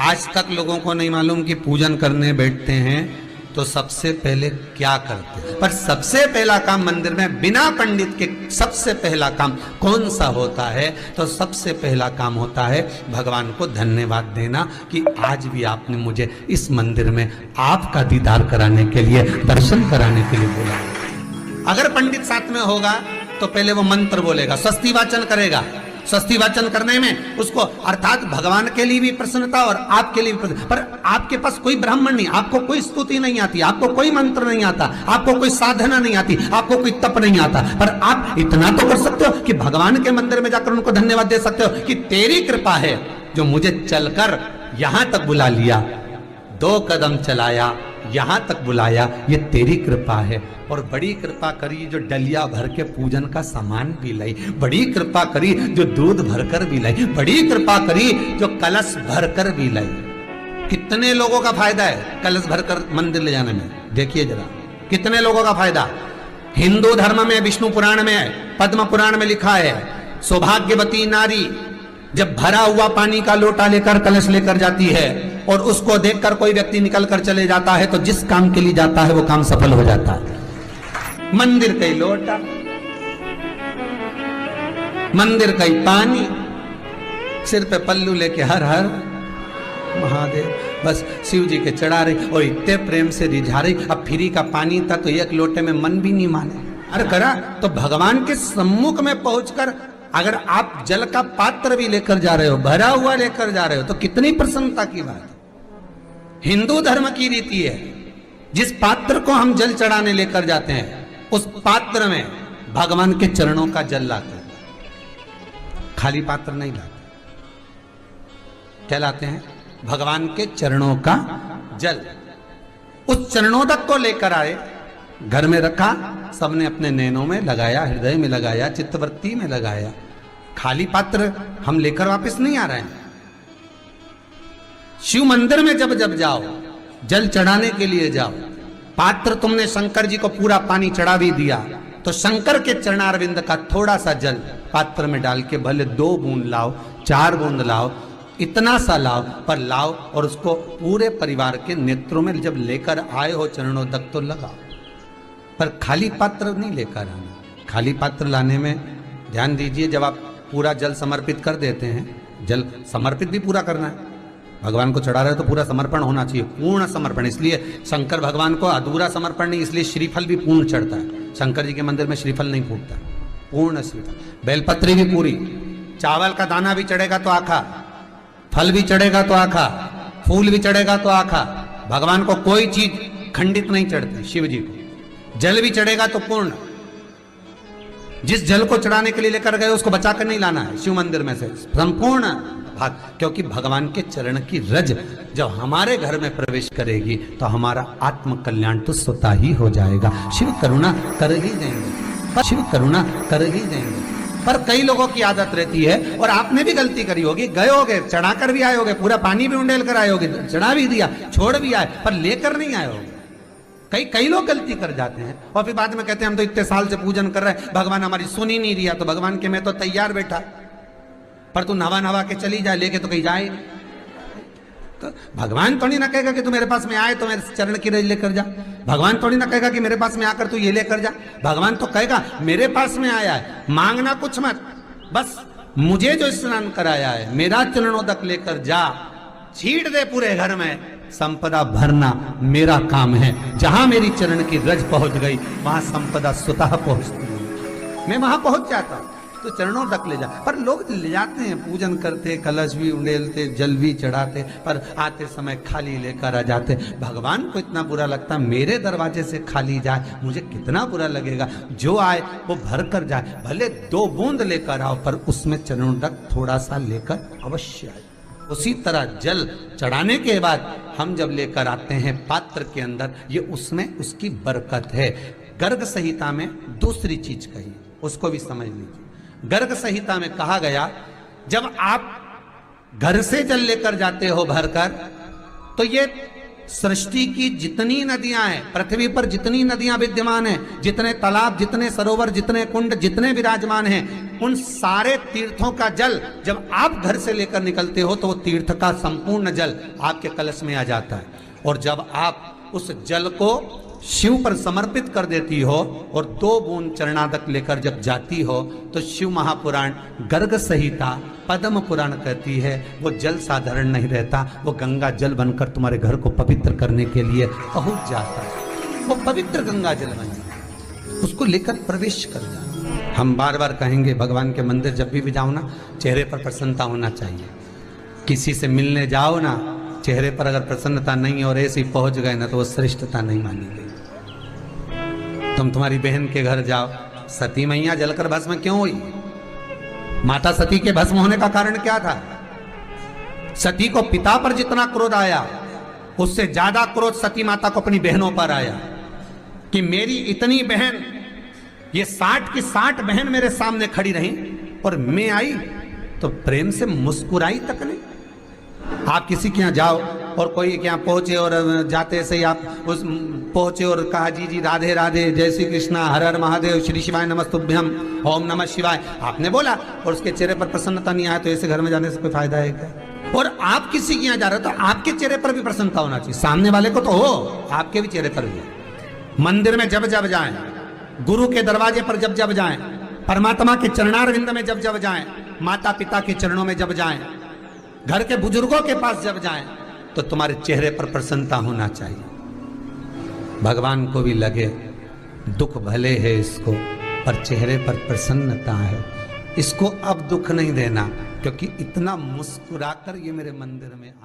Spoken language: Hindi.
आज तक लोगों को नहीं मालूम कि पूजन करने बैठते हैं तो सबसे पहले क्या करते हैं। पर सबसे पहला काम मंदिर में बिना पंडित के सबसे पहला काम कौन सा होता है? तो सबसे पहला काम होता है भगवान को धन्यवाद देना कि आज भी आपने मुझे इस मंदिर में आपका दीदार कराने के लिए, दर्शन कराने के लिए बोला। अगर पंडित साथ में होगा तो पहले वो मंत्र बोलेगा, स्वस्ति वाचन करेगा। स्वस्ति वाचन करने में उसको अर्थात भगवान के लिए भी प्रसन्नता और आपके लिए भी प्रसन्नता। पर आपके पास कोई ब्राह्मण नहीं, आपको कोई स्तुति नहीं आती, आपको कोई मंत्र नहीं आता, आपको कोई साधना नहीं आती, आपको कोई तप नहीं आता, पर आप इतना तो कर सकते हो कि भगवान के मंदिर में जाकर उनको धन्यवाद दे सकते हो कि तेरी कृपा है जो मुझे चलकर यहां तक बुला लिया, 2 कदम चलाया, यहां तक बुलाया, ये तेरी कृपा है। और बड़ी कृपा करी जो डलिया भर के पूजन का सामान भी लाई, बड़ी कृपा करी जो दूध भरकर भी लाई, बड़ी कृपा करी जो कलश भरकर भी लाई। कितने लोगों का फायदा है कलश भरकर मंदिर ले जाने में? देखिए जरा कितने लोगों का फायदा। हिंदू धर्म में विष्णु पुराण में, पद्म पुराण में लिखा है, सौभाग्यवती नारी जब भरा हुआ पानी का लोटा लेकर कलश लेकर जाती है और उसको देखकर कोई व्यक्ति निकल कर चले जाता है तो जिस काम के लिए जाता है वो काम सफल हो जाता है। मंदिर का ही लोटा, मंदिर का ही पानी, सिर पे पल्लू लेके हर हर महादेव बस शिव जी के चढ़ा रही और इतने प्रेम से रिझा रही। अब फ्री का पानी था तो एक लोटे में मन भी नहीं माने। अरे करा तो भगवान के सम्मुख में पहुंचकर अगर आप जल का पात्र भी लेकर जा रहे हो, भरा हुआ लेकर जा रहे हो, तो कितनी प्रसन्नता की बात है। हिंदू धर्म की रीति है, जिस पात्र को हम जल चढ़ाने लेकर जाते हैं उस पात्र में भगवान के चरणों का जल लाते हैं, खाली पात्र नहीं लाते। क्या लाते हैं? भगवान के चरणों का जल। उस चरणोदक को लेकर आए, घर में रखा, सबने अपने नैनों में लगाया, हृदय में लगाया, चित्तवृत्ति में लगाया। खाली पात्र हम लेकर वापस नहीं आ रहे हैं। शिव मंदिर में जब जब जाओ, जल चढ़ाने के लिए जाओ, पात्र तुमने शंकर जी को पूरा पानी चढ़ा भी दिया तो शंकर के चरणारविंद का थोड़ा सा जल पात्र में डाल के भले 2 बूंद लाओ, 4 बूंद लाओ, इतना सा लाओ, पर लाओ और उसको पूरे परिवार के नेत्रों में जब लेकर आए हो चरणोदक तो लगाओ। पर खाली पात्र नहीं लेकर आना। खाली पात्र लाने में ध्यान दीजिए, जब आप पूरा जल समर्पित कर देते हैं, जल समर्पित भी पूरा करना है, भगवान को चढ़ा रहे हो तो पूरा समर्पण होना चाहिए, पूर्ण समर्पण। इसलिए शंकर भगवान को अधूरा समर्पण नहीं, इसलिए श्रीफल भी पूर्ण चढ़ता है। शंकर जी के मंदिर में श्रीफल नहीं फूटता, पूर्ण श्रीफल। बेलपत्री भी पूरी, चावल का दाना भी चढ़ेगा तो आखा, फल भी चढ़ेगा तो आखा, फूल भी चढ़ेगा तो आखा। भगवान को कोई चीज खंडित नहीं चढ़ती, शिव जी को जल भी चढ़ेगा तो पूर्ण। जिस जल को चढ़ाने के लिए लेकर गए उसको बचा कर नहीं लाना है शिव मंदिर में से, संपूर्ण भाग। क्योंकि भगवान के चरण की रज जब हमारे घर में प्रवेश करेगी तो हमारा आत्म कल्याण तो स्वतः ही हो जाएगा। शिव करुणा कर ही देंगे, शिव करुणा कर ही देंगे। पर कई लोगों की आदत रहती है, और आपने भी गलती करी होगी, गए होगे, चढ़ाकर भी आए होगे, पूरा पानी भी उंडेल कर आए होगे, चढ़ा भी दिया, छोड़ भी आए, पर लेकर नहीं आए होगे। कई लोग गलती कर जाते हैं और फिर बाद में कहते हैं हम तो इतने साल से पूजन कर रहे हैं, भगवान हमारी सुन ही नहीं दिया। तो भगवान के मैं तो तैयार बैठा, पर तू नवा के चली जाए, लेके तो कहीं जाए। तो भगवान थोड़ी ना कहेगा कि तू मेरे पास में आए तो मेरे चरण की रज लेकर जा। भगवान थोड़ी ना कहेगा कि मेरे पास में आकर तू ये लेकर जा। भगवान तो कहेगा मेरे पास में आया है, मांगना कुछ मत, बस मुझे जो स्नान कराया है मेरा चरणोदक लेकर जा, छीट दे पूरे घर में, संपदा भरना मेरा काम है। जहां मेरी चरण की रज पहुंच गई वहां संपदा स्वतः पहुंचती है, मैं वहां पहुंच जाता हूं। तो चरणों तक ले जा। पर लोग ले जाते हैं, पूजन करते, कलश भी उंडेलते, जल भी चढ़ाते, पर आते समय खाली लेकर आ जाते। भगवान को इतना बुरा लगता, मेरे दरवाजे से खाली जाए मुझे कितना बुरा लगेगा। जो आए वो भर कर जाए, भले 2 बूंद लेकर आओ, पर उसमें चरणों तक थोड़ा सा लेकर अवश्य आए। उसी तरह जल चढ़ाने के बाद हम जब लेकर आते हैं पात्र के अंदर, ये उसमें उसकी बरकत है। गर्ग संहिता में दूसरी चीज कही, उसको भी समझ लीजिए। गर्ग संहिता में कहा गया, जब आप घर से जल लेकर जाते हो भरकर, तो ये सृष्टि की जितनी नदियां हैं, पृथ्वी पर जितनी नदियां विद्यमान हैं, जितने तालाब, जितने सरोवर, जितने कुंड, जितने विराजमान हैं, उन सारे तीर्थों का जल जब आप घर से लेकर निकलते हो तो वो तीर्थ का संपूर्ण जल आपके कलश में आ जाता है। और जब आप उस जल को शिव पर समर्पित कर देती हो और 2 बूंद चरणादक लेकर जब जाती हो तो शिव महापुराण गर्ग संहिता पद्म पुराण कहती है वो जल साधारण नहीं रहता, वो गंगा जल बनकर तुम्हारे घर को पवित्र करने के लिए पहुंच जाता है। वो पवित्र गंगा जल बन जाता है, उसको लेकर प्रवेश कर जाओ। हम बार बार कहेंगे भगवान के मंदिर जब भी जाओ ना, चेहरे पर प्रसन्नता होना चाहिए। किसी से मिलने जाओ ना, चेहरे पर अगर प्रसन्नता नहीं और ऐसे ही पहुंच गए ना तो वो श्रेष्ठता नहीं मानी गई। तुम तुम्हारी बहन के घर जाओ, सती मैया जलकर भस्म क्यों हुई? माता सती के भस्म होने का कारण क्या था? सती को पिता पर जितना क्रोध आया उससे ज्यादा क्रोध सती माता को अपनी बहनों पर आया कि मेरी इतनी बहन, ये 60 की 60 बहन मेरे सामने खड़ी रही और मैं आई तो प्रेम से मुस्कुराई तक नहीं। आप किसी के यहाँ जाओ और कोई के यहाँ पहुंचे और जाते से ही आप उस पहुंचे और कहा जी जी राधे राधे, जय श्री कृष्णा, हर हर महादेव, श्री शिवाय नमस्तुभ्यम, ओम नमः शिवाय आपने बोला और उसके चेहरे पर प्रसन्नता नहीं आया तो ऐसे घर में जाने से कोई फायदा है क्या? और आप किसी के यहाँ जा रहे हो तो आपके चेहरे पर भी प्रसन्नता होना चाहिए, सामने वाले को तो हो, आपके भी चेहरे पर भी। मंदिर में जब जब जाएं, गुरु के दरवाजे पर जब जब जाएं, परमात्मा के चरणारविंद में जब जब जाएं, माता पिता के चरणों में जब जाएं, घर के बुजुर्गों के पास जब जाएं तो तुम्हारे चेहरे पर प्रसन्नता होना चाहिए। भगवान को भी लगे दुख भले है इसको पर चेहरे पर प्रसन्नता है, इसको अब दुख नहीं देना क्योंकि इतना मुस्कुराकर ये मेरे मंदिर में